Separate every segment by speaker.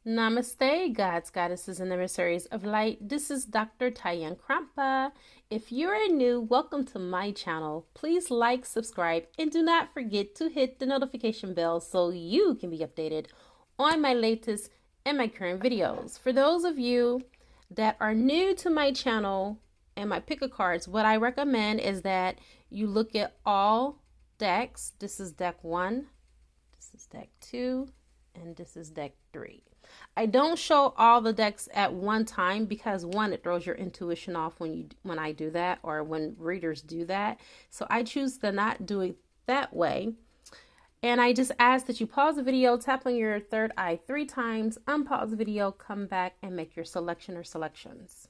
Speaker 1: Namaste, gods, goddesses, and emissaries of light. This is Dr. Tyann Krampa. If you're new, welcome to my channel. Please like, subscribe, and do not forget to hit the notification bell so you can be updated on my latest and my current videos. For those of you that are new to my channel and my pick a cards, what I recommend is that you look at all decks. This is deck 1, this is deck 2, and this is deck 3. I don't show all the decks at one time because one, it throws your intuition off when I do that, or when readers do that. So I choose to not do it that way. And I just ask that you pause the video, tap on your third eye 3 times, unpause the video, come back and make your selection or selections.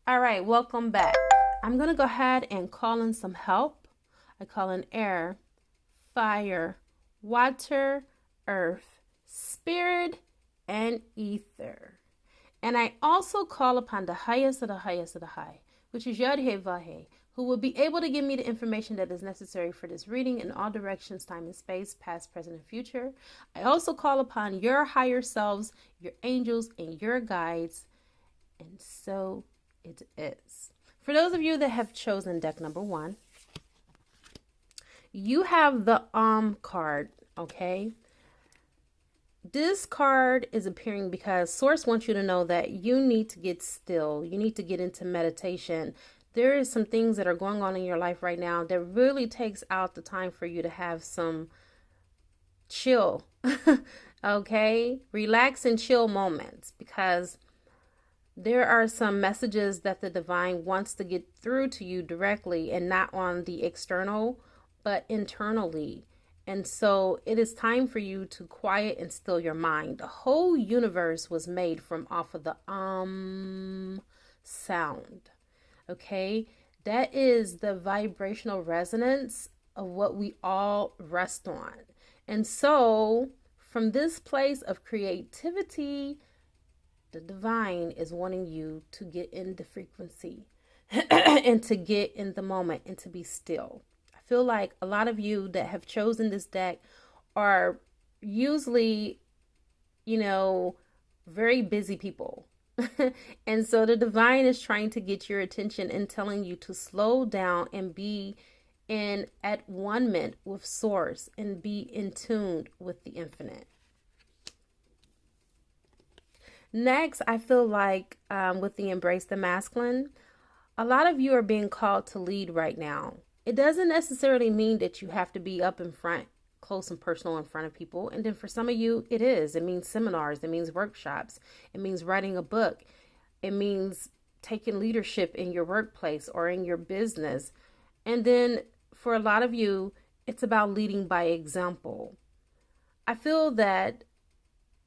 Speaker 1: All right, welcome back. I'm going to go ahead and call in some help. I call in air, fire, water, earth, spirit, and ether. And I also call upon the highest of the highest of the high, which is Yod-He Vahe, who will be able to give me the information that is necessary for this reading in all directions, time and space, past, present, and future. I also call upon your higher selves, your angels, and your guides. And so it is. For those of you that have chosen deck number 1, you have the card, okay? This card is appearing because Source wants you to know that you need to get still. You need to get into meditation. There is some things that are going on in your life right now that really takes out the time for you to have some chill, okay? Relax and chill moments, because there are some messages that the divine wants to get through to you directly, and not on the external, but internally. And so it is time for you to quiet and still your mind. The whole universe was made from off of the sound. Okay? That is the vibrational resonance of what we all rest on. And so from this place of creativity, the divine is wanting you to get in the frequency and to get in the moment and to be still. Feel like a lot of you that have chosen this deck are usually, very busy people. And so the divine is trying to get your attention and telling you to slow down and be at one-ment with Source and be in tune with the infinite. Next, I feel like with the Embrace the Masculine, a lot of you are being called to lead right now. It doesn't necessarily mean that you have to be up in front, close and personal in front of people. And then for some of you, it is. It means seminars. It means workshops. It means writing a book. It means taking leadership in your workplace or in your business. And then for a lot of you, it's about leading by example. I feel that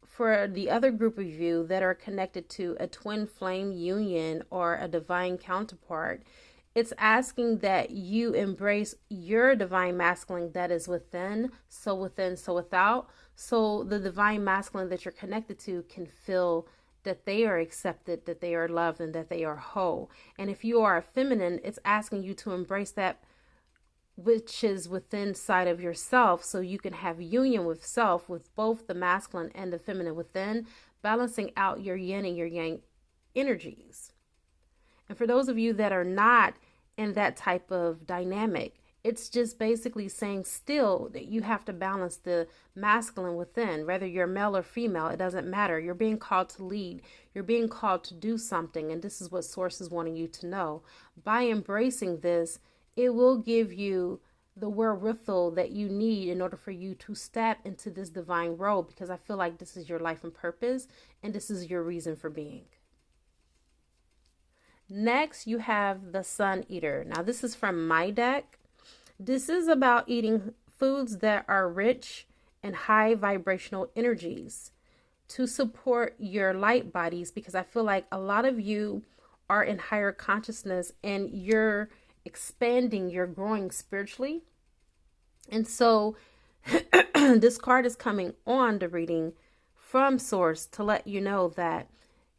Speaker 1: for the other group of you that are connected to a twin flame union or a divine counterpart, it's asking that you embrace your divine masculine that is within, so without, so the divine masculine that you're connected to can feel that they are accepted, that they are loved, and that they are whole. And if you are a feminine, it's asking you to embrace that which is within side of yourself, so you can have union with self, with both the masculine and the feminine within, balancing out your yin and your yang energies. And for those of you that are not in that type of dynamic, it's just basically saying still that you have to balance the masculine within, whether you're male or female, it doesn't matter. You're being called to lead. You're being called to do something. And this is what Source is wanting you to know. By embracing this, it will give you the wherewithal that you need in order for you to step into this divine role, because I feel like this is your life and purpose, and this is your reason for being. Next, you have the Sun Eater. Now, this is from my deck. This is about eating foods that are rich in high vibrational energies to support your light bodies, because I feel like a lot of you are in higher consciousness and you're expanding, you're growing spiritually. And so this card is coming on the reading from Source to let you know that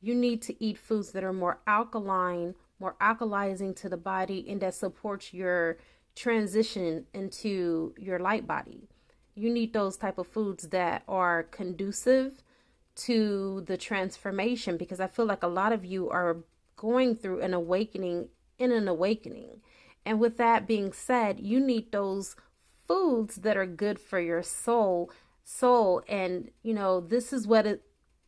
Speaker 1: you need to eat foods that are more alkaline, more alkalizing to the body, and that supports your transition into your light body. You need those type of foods that are conducive to the transformation, because I feel like a lot of you are going through an awakening in an awakening. And with that being said, you need those foods that are good for your soul. And this is what it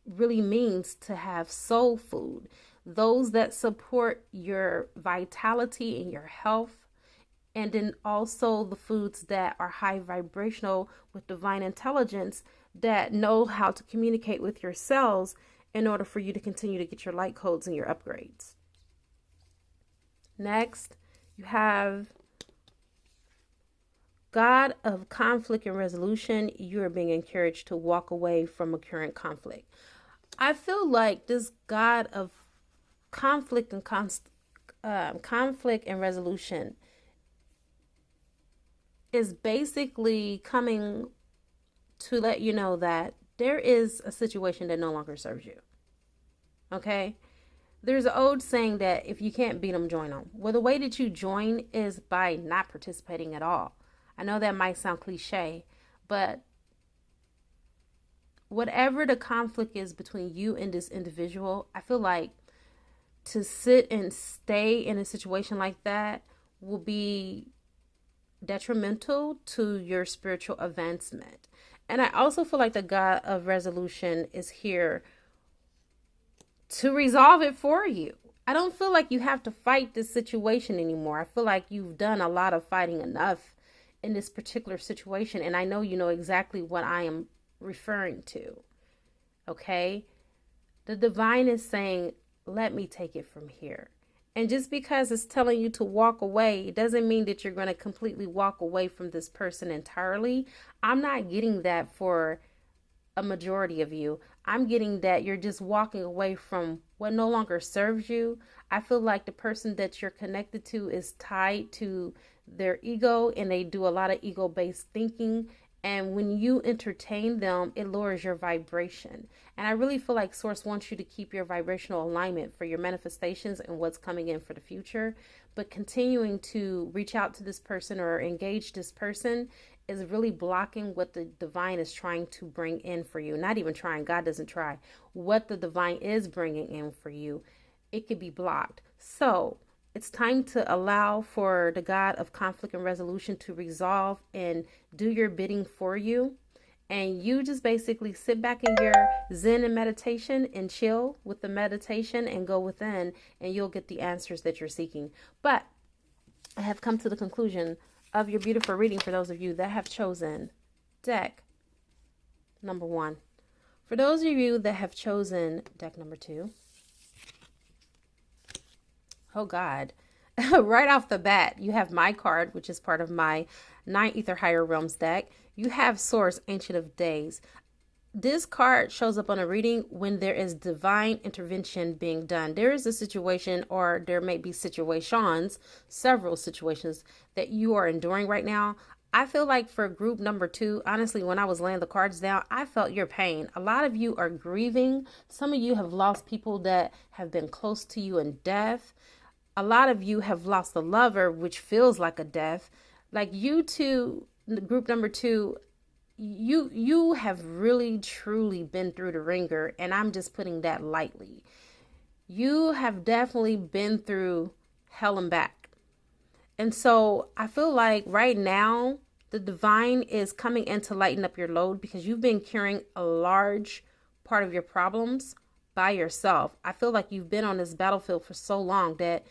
Speaker 1: really means to have soul food. Those that support your vitality and your health, and then also the foods that are high vibrational with divine intelligence, that know how to communicate with your cells in order for you to continue to get your light codes and your upgrades. Next, you have God of conflict and resolution. You are being encouraged to walk away from a current conflict. I feel like this God of conflict and conflict and resolution is basically coming to let you know that there is a situation that no longer serves you. Okay? There's an old saying that if you can't beat them, join them. Well, the way that you join is by not participating at all. I know that might sound cliche, but whatever the conflict is between you and this individual, I feel like to sit and stay in a situation like that will be detrimental to your spiritual advancement. And I also feel like the God of resolution is here to resolve it for you. I don't feel like you have to fight this situation anymore. I feel like you've done a lot of fighting enough in this particular situation. And I know you know exactly what I am referring to. Okay? The divine is saying, let me take it from here. And just because it's telling you to walk away, it doesn't mean that you're going to completely walk away from this person entirely. I'm not getting that for a majority of you. I'm getting that you're just walking away from what no longer serves you. I feel like the person that you're connected to is tied to their ego, and they do a lot of ego-based thinking. And when you entertain them, it lowers your vibration. And I really feel like Source wants you to keep your vibrational alignment for your manifestations and what's coming in for the future. But continuing to reach out to this person or engage this person is really blocking what the divine is trying to bring in for you. Not even trying. God doesn't try. What the divine is bringing in for you, it could be blocked. So it's time to allow for the God of conflict and resolution to resolve and do your bidding for you. And you just basically sit back in your Zen and meditation and chill with the meditation and go within, and you'll get the answers that you're seeking. But I have come to the conclusion of your beautiful reading for those of you that have chosen deck number 1. For those of you that have chosen deck number 2, oh God, right off the bat, you have my card, which is part of my 9 Ether Higher Realms deck. You have Source, Ancient of Days. This card shows up on a reading when there is divine intervention being done. There is a situation, or there may be situations, several situations that you are enduring right now. I feel like for group number 2, honestly, when I was laying the cards down, I felt your pain. A lot of you are grieving. Some of you have lost people that have been close to you in death. A lot of you have lost a lover, which feels like a death. Like you two, group number 2, you have really truly been through the ringer, and I'm just putting that lightly. You have definitely been through hell and back. And so I feel like right now the divine is coming in to lighten up your load, because you've been carrying a large part of your problems by yourself. I feel like you've been on this battlefield for so long that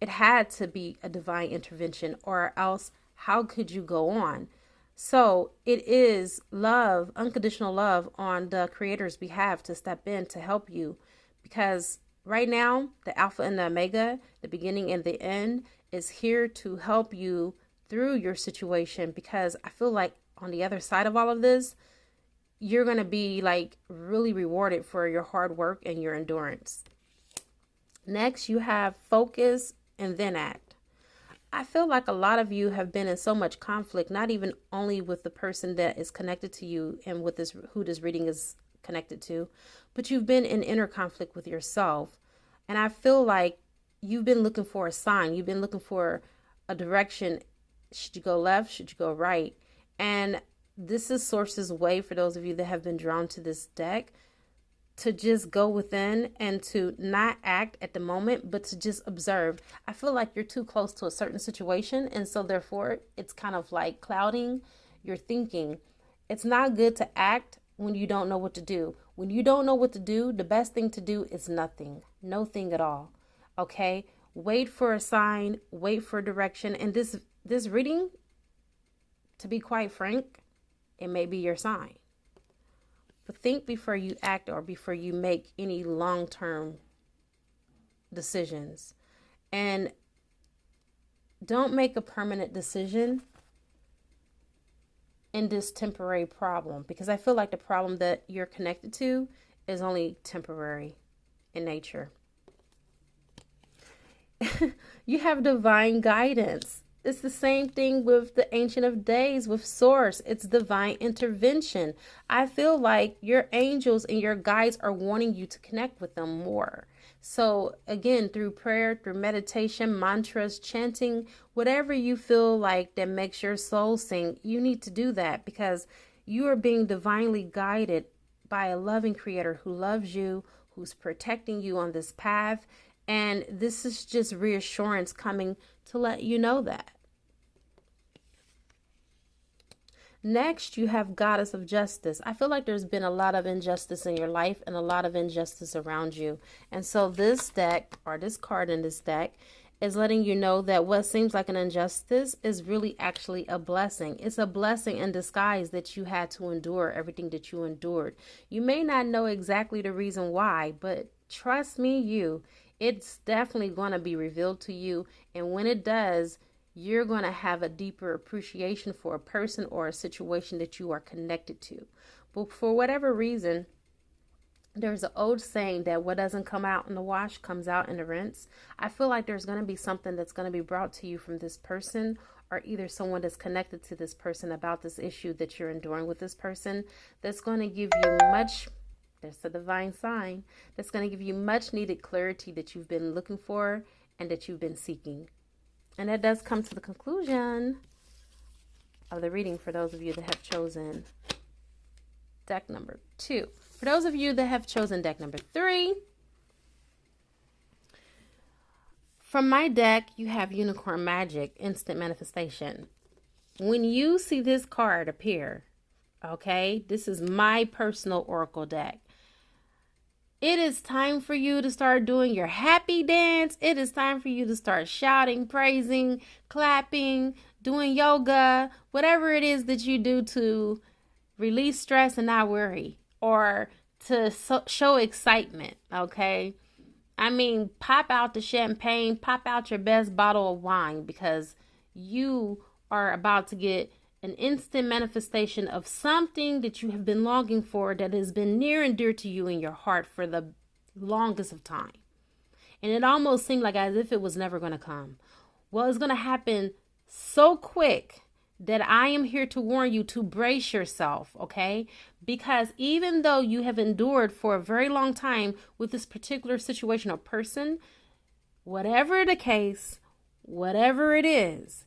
Speaker 1: it had to be a divine intervention, or else how could you go on? So it is love, unconditional love on the creator's behalf to step in to help you, because right now the Alpha and the Omega, the beginning and the end, is here to help you through your situation, because I feel like on the other side of all of this, you're going to be like really rewarded for your hard work and your endurance. Next, you have Focus and then Act. I feel like a lot of you have been in so much conflict, not even only with the person that is connected to you and with this, who this reading is connected to, but you've been in inner conflict with yourself. And I feel like you've been looking for a sign. You've been looking for a direction. Should you go left? Should you go right? And this is Source's way, for those of you that have been drawn to this deck, to just go within and to not act at the moment, but to just observe. I feel like you're too close to a certain situation, and so therefore it's kind of like clouding your thinking. It's not good to act when you don't know what to do. When you don't know what to do, the best thing to do is nothing. No thing at all. Okay? Wait for a sign, wait for direction. And this reading, to be quite frank, it may be your sign. But think before you act or before you make any long-term decisions. And don't make a permanent decision in this temporary problem, because I feel like the problem that you're connected to is only temporary in nature. You have divine guidance. It's the same thing with the Ancient of Days, with Source. It's divine intervention. I feel like your angels and your guides are wanting you to connect with them more. So again, through prayer, through meditation, mantras, chanting, whatever you feel like that makes your soul sing, you need to do that, because you are being divinely guided by a loving creator who loves you, who's protecting you on this path. And this is just reassurance coming to let you know that. Next, you have Goddess of Justice. I feel like there's been a lot of injustice in your life and a lot of injustice around you. And so this deck, or this card in this deck, is letting you know that what seems like an injustice is really actually a blessing. It's a blessing in disguise that you had to endure everything that you endured. You may not know exactly the reason why, but trust me, it's definitely going to be revealed to you. And when it does, you're going to have a deeper appreciation for a person or a situation that you are connected to. But for whatever reason, there's an old saying that what doesn't come out in the wash comes out in the rinse. I feel like there's going to be something that's going to be brought to you from this person, or either someone that's connected to this person about this issue that you're enduring with this person, that's going to give you much, there's a divine sign, that's going to give you much needed clarity that you've been looking for and that you've been seeking. And that does come to the conclusion of the reading for those of you that have chosen deck number 2. For those of you that have chosen deck number 3, from my deck, you have Unicorn Magic, Instant Manifestation. When you see this card appear, okay, this is my personal oracle deck. It is time for you to start doing your happy dance. It is time for you to start shouting, praising, clapping, doing yoga, whatever it is that you do to release stress and not worry, or to show excitement, okay? I mean, pop out the champagne, pop out your best bottle of wine, because you are about to get an instant manifestation of something that you have been longing for, that has been near and dear to you in your heart for the longest of time. And it almost seemed like as if it was never going to come. Well, it's going to happen so quick that I am here to warn you to brace yourself, okay? Because even though you have endured for a very long time with this particular situation or person, whatever the case, whatever it is,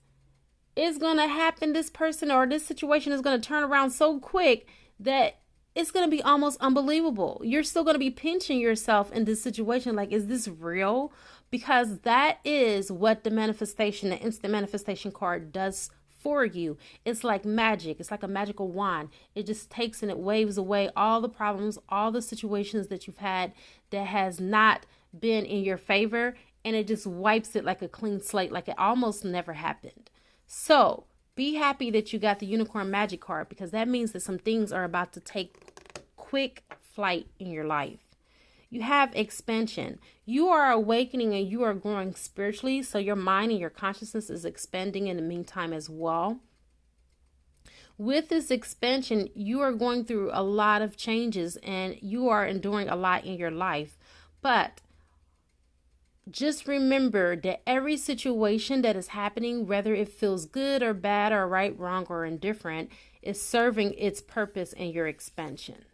Speaker 1: it's going to happen. This person or this situation is going to turn around so quick that it's going to be almost unbelievable. You're still going to be pinching yourself in this situation. Like, is this real? Because that is what the manifestation, the instant manifestation card does for you. It's like magic. It's like a magical wand. It just takes and it waves away all the problems, all the situations that you've had that has not been in your favor. And it just wipes it like a clean slate, like it almost never happened. So be happy that you got the Unicorn Magic card, because that means that some things are about to take quick flight in your life. You have expansion. You are awakening and you are growing spiritually. So your mind and your consciousness is expanding in the meantime as well. With this expansion, you are going through a lot of changes and you are enduring a lot in your life. But just remember that every situation that is happening, whether it feels good or bad or right, wrong, or indifferent, is serving its purpose in your expansion.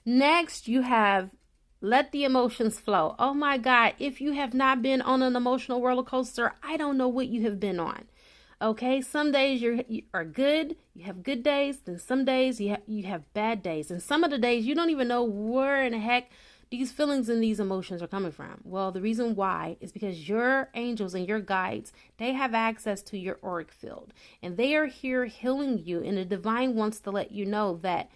Speaker 1: Next, you have let the emotions flow. Oh my God, if you have not been on an emotional roller coaster, I don't know what you have been on. Okay, some days you are good, you have good days, then some days you have bad days. And some of the days you don't even know where in the heck these feelings and these emotions are coming from. Well, the reason why is because your angels and your guides, they have access to your auric field, and they are here healing you, and the divine wants to let you know that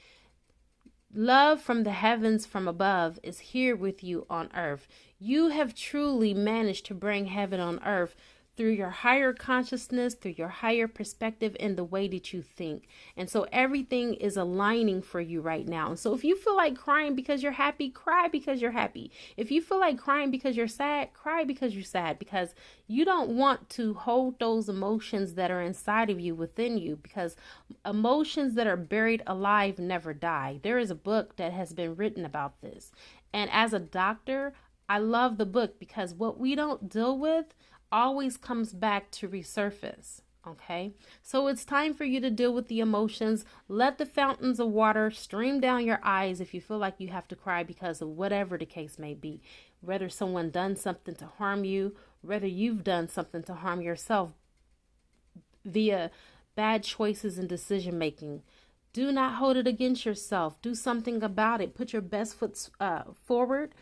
Speaker 1: love from the heavens from above is here with you on earth. You have truly managed to bring heaven on earth through your higher consciousness, through your higher perspective, and the way that you think. And so everything is aligning for you right now. And so if you feel like crying because you're happy, cry because you're happy. If you feel like crying because you're sad, cry because you're sad, because you don't want to hold those emotions that are inside of you within you, because emotions that are buried alive never die. There is a book that has been written about this. And as a doctor, I love the book because what we don't deal with always comes back to resurface. Okay, so it's time for you to deal with the emotions. Let the fountains of water stream down your eyes if you feel like you have to cry because of whatever the case may be. Whether someone done something to harm you, whether you've done something to harm yourself via bad choices and decision making. Do not hold it against yourself. Do something about it. Put your best foot forward.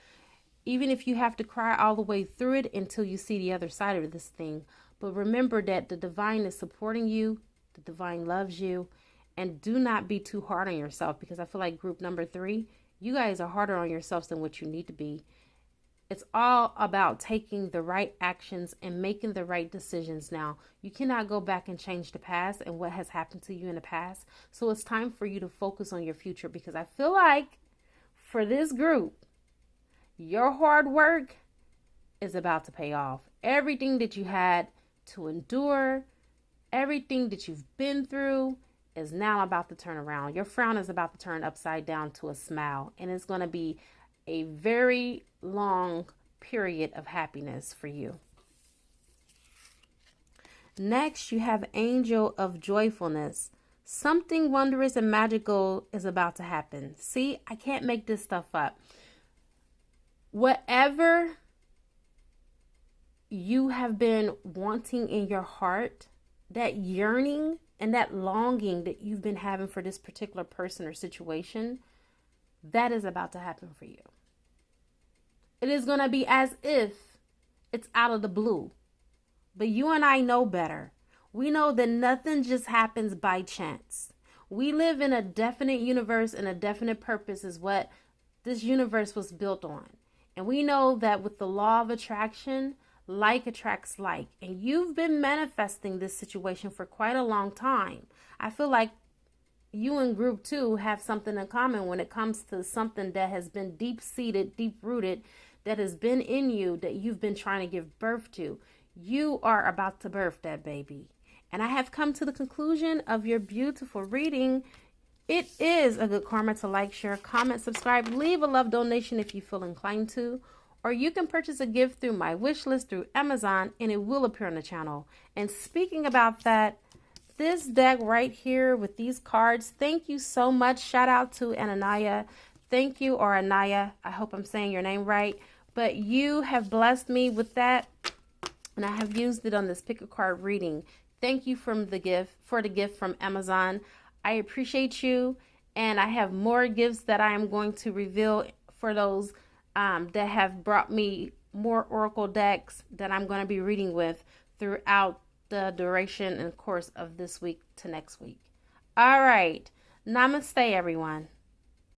Speaker 1: Even if you have to cry all the way through it until you see the other side of this thing. But remember that the divine is supporting you. The divine loves you. And do not be too hard on yourself, because I feel like group number 3, you guys are harder on yourselves than what you need to be. It's all about taking the right actions and making the right decisions now. You cannot go back and change the past and what has happened to you in the past. So it's time for you to focus on your future, because I feel like for this group, your hard work is about to pay off. Everything that you had to endure, everything that you've been through is now about to turn around. Your frown is about to turn upside down to a smile. And it's going to be a very long period of happiness for you. Next, you have Angel of Joyfulness. Something wondrous and magical is about to happen. See, I can't make this stuff up. Whatever you have been wanting in your heart, that yearning and that longing that you've been having for this particular person or situation, that is about to happen for you. It is going to be as if it's out of the blue. But you and I know better. We know that nothing just happens by chance. We live in a definite universe, and a definite purpose is what this universe was built on. And we know that with the law of attraction, like attracts like. And you've been manifesting this situation for quite a long time. I feel like you and group 2 have something in common when it comes to something that has been deep-seated, deep-rooted, that has been in you, that you've been trying to give birth to. You are about to birth that baby. And I have come to the conclusion of your beautiful reading. It is a good karma to like, share, comment, subscribe, leave a love donation if you feel inclined to, or you can purchase a gift through my wish list through Amazon, and it will appear on the channel. And speaking about that, this deck right here with these cards, thank you so much. Shout out to Anaya. Thank you, or Anaya. I hope I'm saying your name right. But you have blessed me with that, and I have used it on this pick a card reading. Thank you for the gift from Amazon. I appreciate you, and I have more gifts that I am going to reveal for those that have brought me more oracle decks that I'm going to be reading with throughout the duration and course of this week to next week. All right. Namaste, everyone.